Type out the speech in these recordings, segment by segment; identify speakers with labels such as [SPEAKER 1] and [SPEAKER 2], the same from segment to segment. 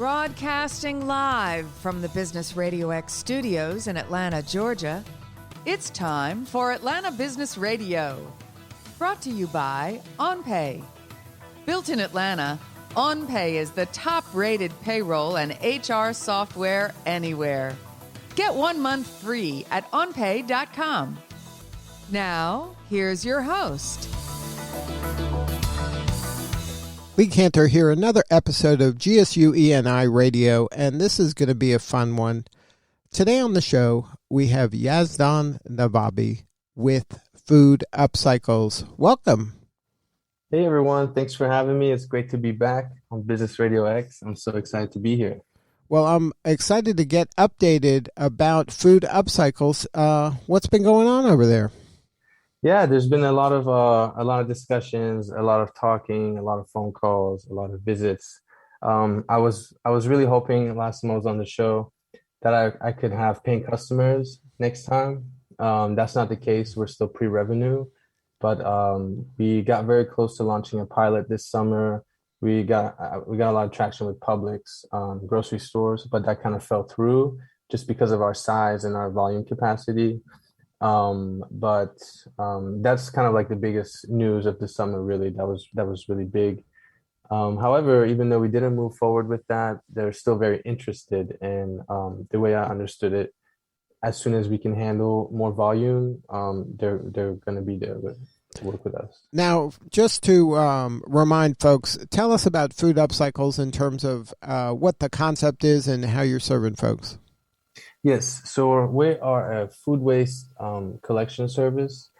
[SPEAKER 1] Broadcasting live from the Business RadioX studios in Atlanta, Georgia, it's time for Atlanta Business Radio. Brought to you by OnPay. Built in Atlanta, OnPay is the top-rated payroll and HR software anywhere. Get 1 month free at onpay.com. Now, here's your host.
[SPEAKER 2] Lee Cantor here, another episode of GSU ENI Radio, and this is going to be a fun one. Today on the show, we have Yazdan Navabi with Food Upcycles. Welcome.
[SPEAKER 3] Hey everyone, thanks for having me. It's great to be back on Business RadioX. I'm so excited to be here.
[SPEAKER 2] Well, I'm excited to get updated about Food Upcycles. What's been going on over there?
[SPEAKER 3] Yeah, there's been a lot of discussions, a lot of talking, a lot of phone calls, a lot of visits. I was really hoping last time I was on the show that I could have paying customers next time. That's not the case. We're still pre-revenue, but we got very close to launching a pilot this summer. We got a lot of traction with Publix, grocery stores, but that kind of fell through just because of our size and our volume capacity. But that's kind of like the biggest news of the summer, really. That was really big. However, even though we didn't move forward with that, they're still very interested. And the way I understood it, as soon as we can handle more volume, they're going to be there to work with us.
[SPEAKER 2] Now, just to remind folks, tell us about Food Upcycles in terms of what the concept is and how you're serving folks.
[SPEAKER 3] Yes, so we are a food waste collection service.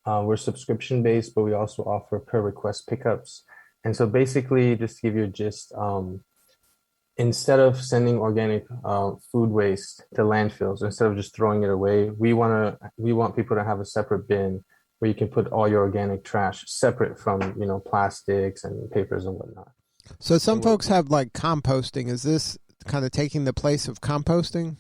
[SPEAKER 3] We're subscription based, but we also offer per request pickups. And so basically, just to give you a gist, instead of sending organic food waste to landfills, instead of just throwing it away, we want people to have a separate bin where you can put all your organic trash separate from, plastics and papers and whatnot.
[SPEAKER 2] So some folks have like composting. Is this kind of taking the place of composting?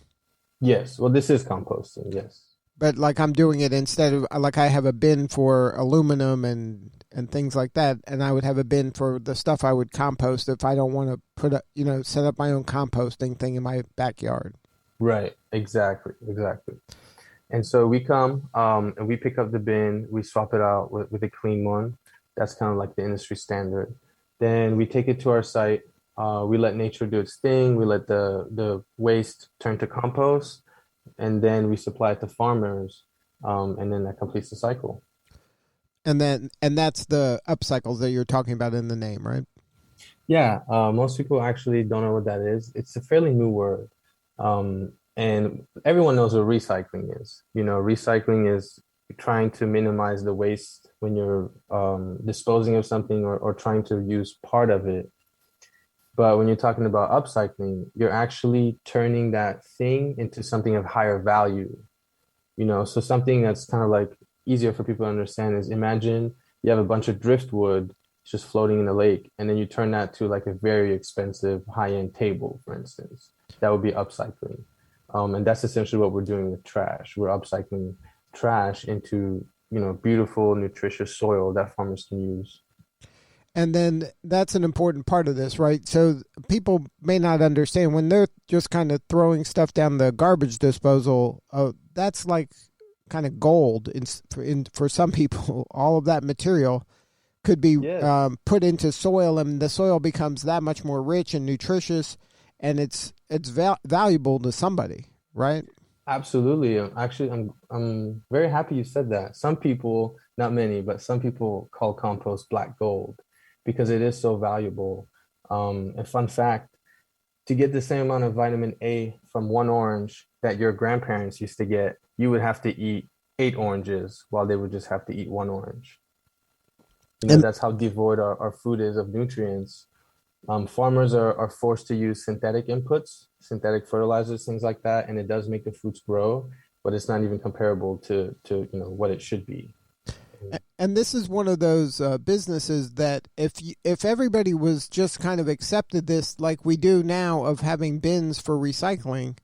[SPEAKER 3] Yes. Well, this is composting. Yes.
[SPEAKER 2] But like I'm doing it instead of like I have a bin for aluminum and things like that. And I would have a bin for the stuff I would compost if I don't want to set up my own composting thing in my backyard.
[SPEAKER 3] Right. Exactly. And so we come and we pick up the bin. We swap it out with a clean one. That's kind of like the industry standard. Then we take it to our site. We let nature do its thing. We let the waste turn to compost, and then we supply it to farmers, and then that completes the cycle.
[SPEAKER 2] And that's the upcycles that you're talking about in the name, right?
[SPEAKER 3] Yeah, most people actually don't know what that is. It's a fairly new word, and everyone knows what recycling is. Recycling is trying to minimize the waste when you're disposing of something or trying to use part of it. But when you're talking about upcycling, you're actually turning that thing into something of higher value. So something that's kind of like easier for people to understand is, imagine you have a bunch of driftwood just floating in the lake, and then you turn that to like a very expensive high-end table, for instance. That would be upcycling. And that's essentially what we're doing with trash. We're upcycling trash into, beautiful, nutritious soil that farmers can use.
[SPEAKER 2] And then that's an important part of this, right? So people may not understand when they're just kind of throwing stuff down the garbage disposal. That's like kind of gold for some people. All of that material could be put into soil, and the soil becomes that much more rich and nutritious, and it's valuable to somebody, right?
[SPEAKER 3] Absolutely. Actually, I'm very happy you said that. Some people, not many, but some people call compost black gold, because it is so valuable. A fun fact, to get the same amount of vitamin A from one orange that your grandparents used to get, you would have to eat 8 oranges while they would just have to eat 1 orange. That's how devoid our food is of nutrients. Farmers are forced to use synthetic inputs, synthetic fertilizers, things like that, and it does make the fruits grow, but it's not even comparable to what it should be.
[SPEAKER 2] And this is one of those businesses that if everybody was just kind of accepted this like we do now of having bins for recycling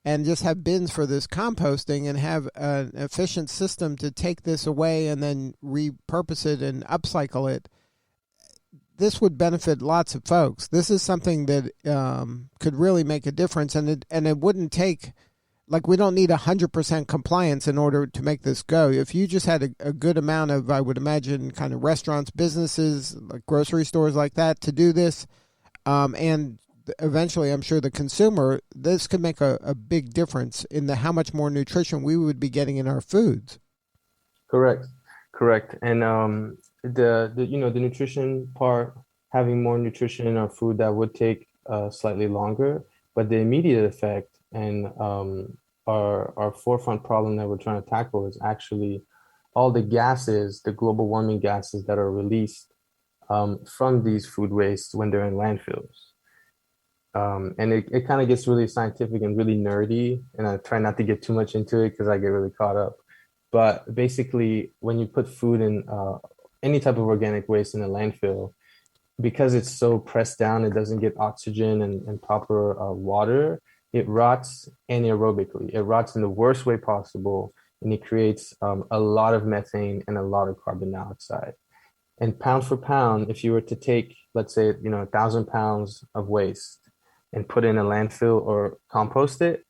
[SPEAKER 2] and just have bins for this composting and have an efficient system to take this away and then repurpose it and upcycle it, this would benefit lots of folks. This is something that could really make a difference, and it wouldn't take, like, we don't need 100% compliance in order to make this go. If you just had a good amount of, I would imagine, kind of restaurants, businesses, like grocery stores like that to do this, and eventually I'm sure the consumer, this could make a big difference in how much more nutrition we would be getting in our foods.
[SPEAKER 3] Correct. And the nutrition part, having more nutrition in our food, that would take slightly longer, but the immediate effect and our forefront problem that we're trying to tackle is actually all the gases, the global warming gases that are released from these food wastes when they're in landfills. And it kind of gets really scientific and really nerdy, and I try not to get too much into it because I get really caught up. But basically, when you put food in any type of organic waste in a landfill, because it's so pressed down, it doesn't get oxygen and proper water, it rots anaerobically. It rots in the worst way possible, and it creates a lot of methane and a lot of carbon dioxide. And pound for pound, if you were to take, let's say, 1,000 pounds of waste and put it in a landfill or compost it,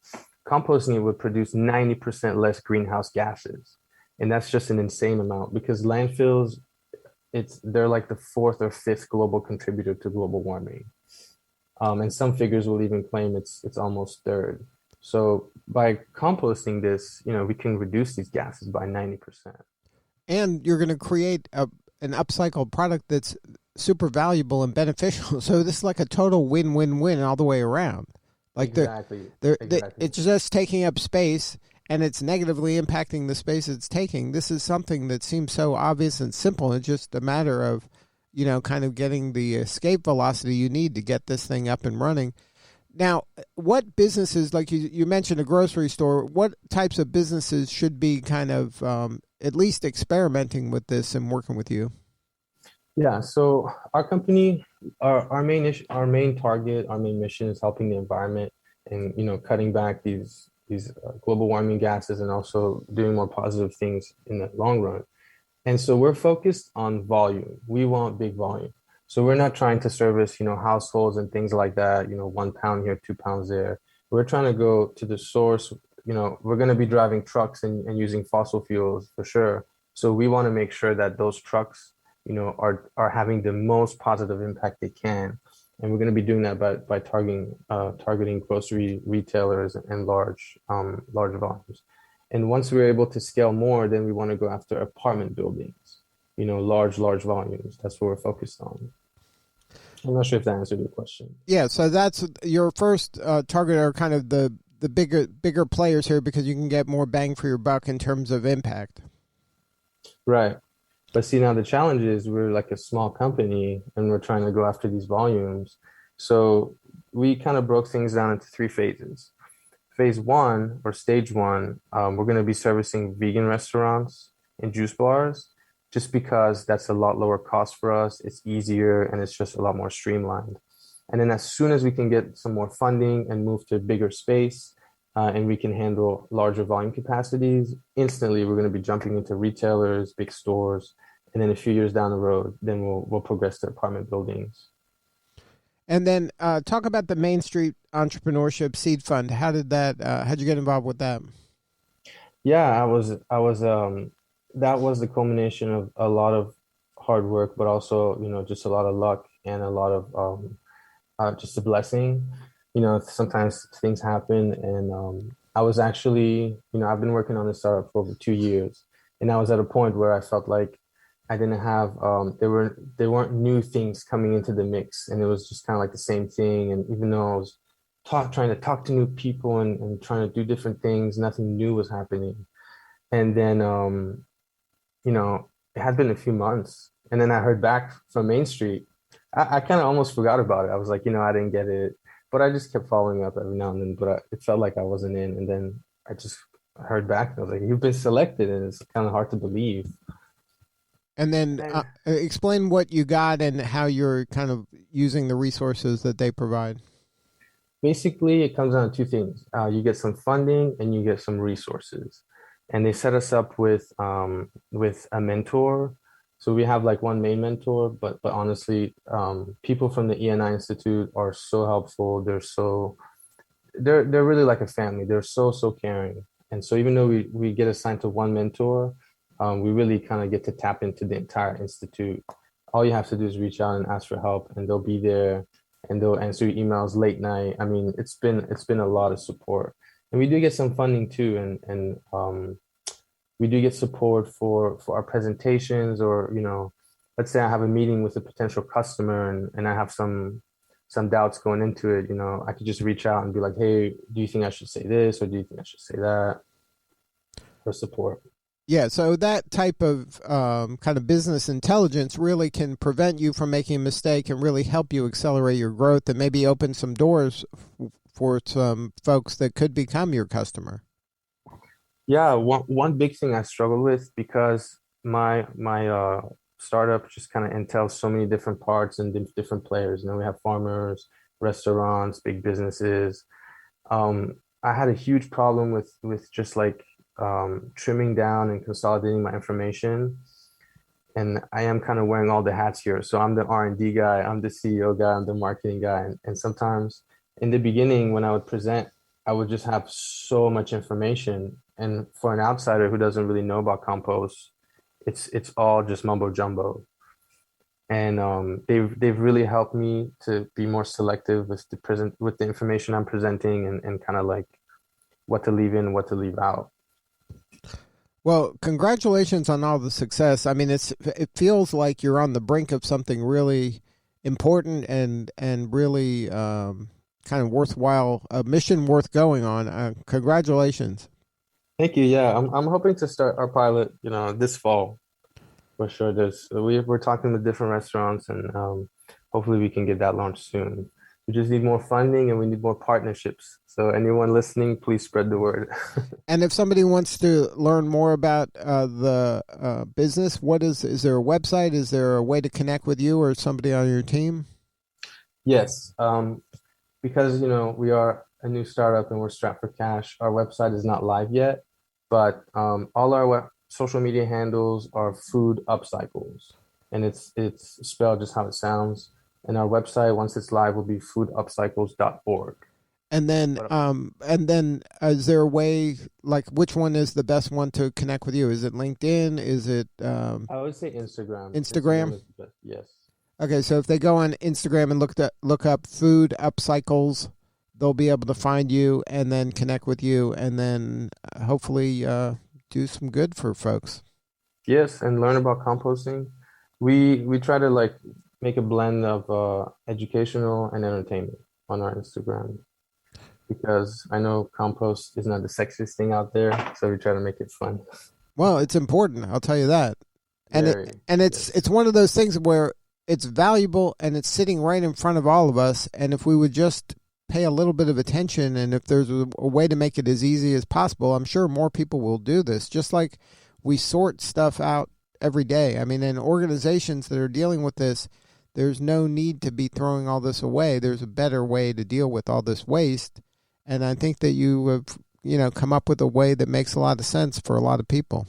[SPEAKER 3] composting it would produce 90% less greenhouse gases. And that's just an insane amount, because landfills, they're like the fourth or fifth global contributor to global warming. And some figures will even claim it's almost third. So by composting this, we can reduce these gases by 90%.
[SPEAKER 2] And you're going to create an upcycled product that's super valuable and beneficial. So this is like a total win-win-win all the way around. Like
[SPEAKER 3] exactly.
[SPEAKER 2] It's just taking up space, and it's negatively impacting the space it's taking. This is something that seems so obvious and simple. It's just a matter of, kind of getting the escape velocity you need to get this thing up and running. Now, what businesses, like you mentioned a grocery store, what types of businesses should be kind of at least experimenting with this and working with you?
[SPEAKER 3] Yeah, so our company, our main target, our main mission is helping the environment and cutting back these global warming gases, and also doing more positive things in the long run. And so we're focused on volume. We want big volume. So we're not trying to service households and things like that. 1 pound here, 2 pounds there. We're trying to go to the source. We're going to be driving trucks and using fossil fuels for sure. So we want to make sure that those trucks are having the most positive impact they can. And we're going to be doing that by targeting grocery retailers and large volumes. And once we're able to scale more, then we want to go after apartment buildings, large volumes. That's what we're focused on. I'm not sure if that answered your question.
[SPEAKER 2] Yeah, so that's your first target, are kind of the bigger players here, because you can get more bang for your buck in terms of impact.
[SPEAKER 3] Right. But see, now the challenge is we're like a small company and we're trying to go after these volumes. So we kind of broke things down into 3 phases. Phase 1, or stage 1, we're going to be servicing vegan restaurants and juice bars, just because that's a lot lower cost for us. It's easier and it's just a lot more streamlined. And then as soon as we can get some more funding and move to a bigger space, and we can handle larger volume capacities, instantly we're going to be jumping into retailers, big stores, and then a few years down the road, then we'll progress to apartment buildings.
[SPEAKER 2] And then talk about the Main Street Entrepreneurship Seed Fund. How did that? How'd you get involved with that?
[SPEAKER 3] Yeah, I was. That was the culmination of a lot of hard work, but also just a lot of luck and a lot of just a blessing. Sometimes things happen, and I was actually I've been working on this startup for over 2 years, and I was at a point where I felt like I didn't have there weren't new things coming into the mix, and it was just kind of like the same thing. And even though I was trying to talk to new people and trying to do different things, nothing new was happening. And then it had been a few months, and then I heard back from Main Street. I kind of almost forgot about it. I was like, I didn't get it, but I just kept following up every now and then. But it felt like I wasn't in, and then I just heard back, and I was like, "You've been selected," and it's kind of hard to believe.
[SPEAKER 2] And then explain what you got and how you're kind of using the resources that they provide.
[SPEAKER 3] Basically, it comes down to 2 things. You get some funding and you get some resources. And they set us up with a mentor. So we have like one main mentor, but honestly, people from the ENI Institute are so helpful. They're really like a family. They're so caring. And so even though we get assigned to one mentor, we really kind of get to tap into the entire institute. All you have to do is reach out and ask for help, and they'll be there, and they'll answer your emails late night. I mean, it's been a lot of support, and we do get some funding too, and we do get support for our presentations, or let's say I have a meeting with a potential customer, and I have some doubts going into it. I could just reach out and be like, hey, do you think I should say this, or do you think I should say that, for support.
[SPEAKER 2] Yeah, so that type of kind of business intelligence really can prevent you from making a mistake and really help you accelerate your growth and maybe open some doors for some folks that could become your customer.
[SPEAKER 3] Yeah, one big thing I struggle with, because my startup just kind of entails so many different parts and different players. We have farmers, restaurants, big businesses. I had a huge problem with just like trimming down and consolidating my information. And I am kind of wearing all the hats here. So I'm the R&D guy, I'm the CEO guy, I'm the marketing guy. And sometimes in the beginning, when I would present, I would just have so much information. And for an outsider who doesn't really know about compost, it's all just mumbo jumbo. And they've really helped me to be more selective with the information I'm presenting, and kind of like what to leave in, what to leave out.
[SPEAKER 2] Well, congratulations on all the success. I mean, it feels like you're on the brink of something really important and really kind of worthwhile, a mission worth going on. Congratulations.
[SPEAKER 3] Thank you. Yeah, I'm hoping to start our pilot, this fall, for sure. We're talking with different restaurants, and hopefully we can get that launched soon. We just need more funding, and we need more partnerships. So anyone listening, please spread the word.
[SPEAKER 2] And if somebody wants to learn more about the business, is there a website? Is there a way to connect with you or somebody on your team?
[SPEAKER 3] Yes, because we are a new startup and we're strapped for cash. Our website is not live yet, but all our social media handles are Food Upcycles, and it's spelled just how it sounds. And our website, once it's live, will be foodupcycles.org.
[SPEAKER 2] And then is there a way, like, which one is the best one to connect with you? Is it LinkedIn? Is it?
[SPEAKER 3] I would say Instagram.
[SPEAKER 2] Instagram?
[SPEAKER 3] Is the best. Yes.
[SPEAKER 2] Okay, so if they go on Instagram and look up Food Upcycles, they'll be able to find you and then connect with you, and then hopefully do some good for folks.
[SPEAKER 3] Yes, and learn about composting. We try to like make a blend of educational and entertainment on our Instagram, because I know compost is not the sexiest thing out there, so we try to make it fun.
[SPEAKER 2] Well, it's important, I'll tell you that. And it's one of those things where it's valuable and it's sitting right in front of all of us, and if we would just pay a little bit of attention, and if there's a way to make it as easy as possible, I'm sure more people will do this. Just like we sort stuff out every day. I mean, in organizations that are dealing with this, there's no need to be throwing all this away. There's a better way to deal with all this waste. And I think that you have, come up with a way that makes a lot of sense for a lot of people.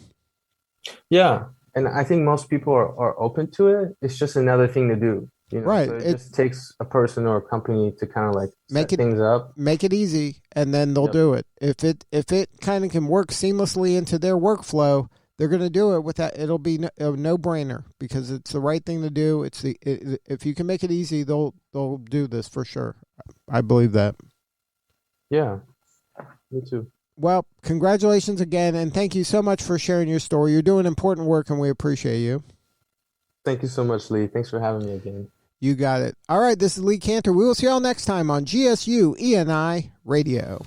[SPEAKER 3] Yeah. And I think most people are open to it. It's just another thing to do.
[SPEAKER 2] Right.
[SPEAKER 3] So it just takes a person or a company to kind of like set things up.
[SPEAKER 2] Make it easy, and then they'll do it. If it kind of can work seamlessly into their workflow, they're going to do it with that. It'll be a no-brainer, because it's the right thing to do. If you can make it easy, they'll do this for sure. I believe that.
[SPEAKER 3] Yeah, me too.
[SPEAKER 2] Well, congratulations again, and thank you so much for sharing your story. You're doing important work, and we appreciate you.
[SPEAKER 3] Thank you so much, Lee. Thanks for having me again.
[SPEAKER 2] You got it. All right, this is Lee Cantor. We will see y'all next time on GSU ENI Radio.